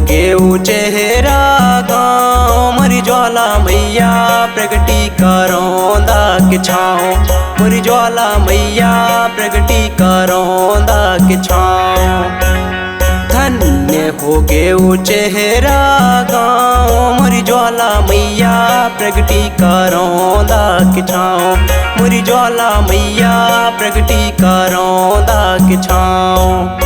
गे ऊ चेहरा गाँव मोरी ज्वाला मैया प्रगटी करोंदा के छाँव मोरी ज्वाला मैया प्रगटी करोंदा के छाँव। धन्य हो गे ऊ चेहरा गाँव मोरी ज्वाला मैया प्रगटी करोंदा के छाँव मोरी ज्वाला मैया प्रगटी करोंदा के छाँव।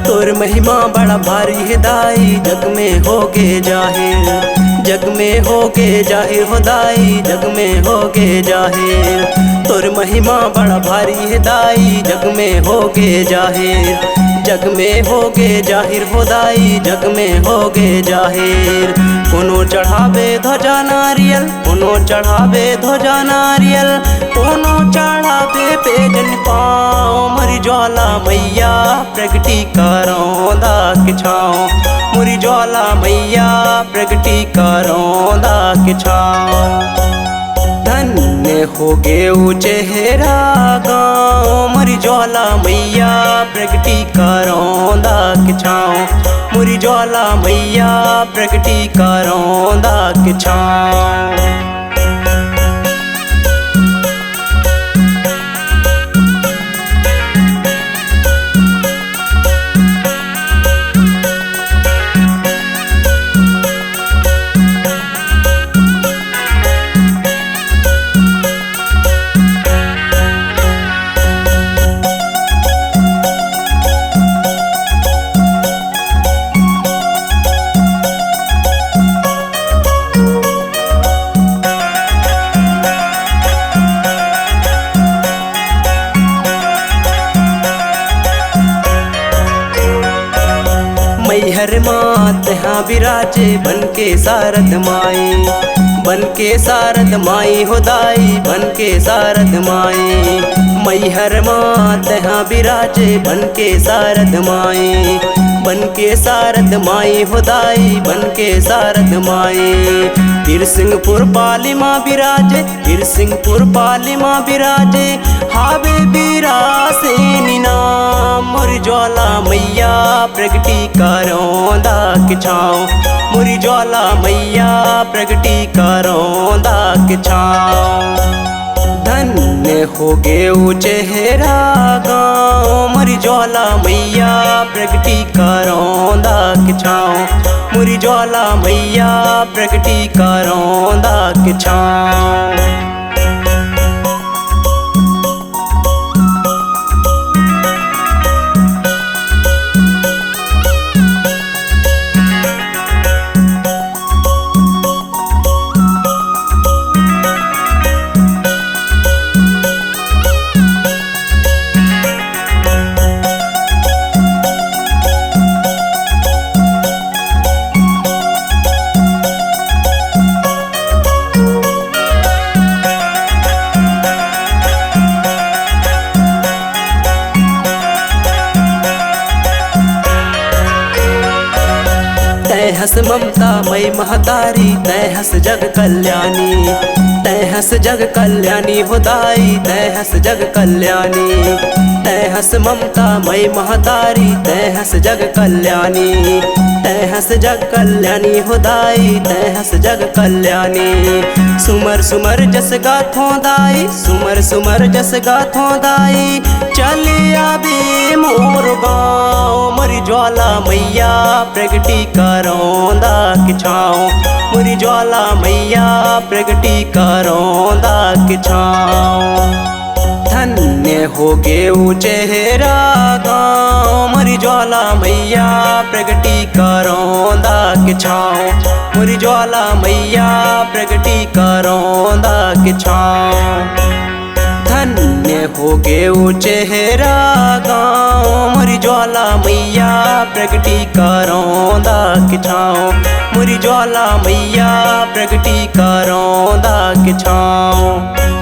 तोर महिमा बड़ा भारी हिदाई जग में होगे जाहिर जग में होगे जाहिर होदाई जग में होगे जाहिर। तोर महिमा बड़ा भारी हिदाई जग में होगे जाहिर जग में होगे जाहिर होदाई जग में होगे जाहिर। कोनो चढ़ावे ध्वजा नारियल कोनो चढ़ावे ध्वजा नारियल कोनो चढ़ावे पेजन पाँव मोरी ज्वाला मैया प्रगटी करोंदा के छाँव मोरी ज्वाला मैया प्रगटी करोंदा के छाँव। धन्य हो गे ऊ चेहरा गाँव मोरी ज्वाला मैया प्रगटी करोंदा के छाँव मोरी ज्वाला मैया प्रगटी करोंदा के छाँव। मैहर मात यहाँ विराजे बन के सारद माई बन के सारद माई होदाई बन के सारद माई। मैहर मात यहाँ विराजे बन के सारद माई बन के सारद माई होदाई बन के सारद माई। वीर सिंहपुर पाली माँ विराजे वीर सिंहपुर पाली माँ विराजे हावे विरासे नाम मोरी ज्वाला मैया प्रगटी करोंदा के छाँव मोरी ज्वाला मैया प्रगटी करोंदा के छाँव। धन्य हो गे ऊ चेहरा गाँव मोरी ज्वाला मैया प्रगटी करोंदा के छाँव मोरी ज्वाला मैया प्रगटी करोंदा के छाँव। तै हस ममता मई महतारी तै हस जग कल्याणी तै हस जग कल्याणी होदाई तै हस जग कल्याणी। तै हस ममता मई महतारी तै हस जग कल्याणी तै हस जग कल्याणी होदाई तै हस जग कल्याणी। सुमर सुमर जस गाथों दाई सुमर सुमर जस गाथों दाई चले आबे मोर गाँव मोरी ज्वाला मैया प्रगटी करोंदा के छाँव मोरी ज्वाला मैया प्रगटी करोंदा के छाँव। धन्य हो गए चेहरा गाँव मोरी ज्वाला मैया प्रगटी करोंदा के छाँव मोरी ज्वाला मैया प्रगटी करोंदा के छाँव धन्य हो गए चेहरा गाँव मोरी ज्वाला मैया प्रगटी करोंदा के छाँव मोरी ज्वाला मैया प्रगटी करोंदा के छाँव।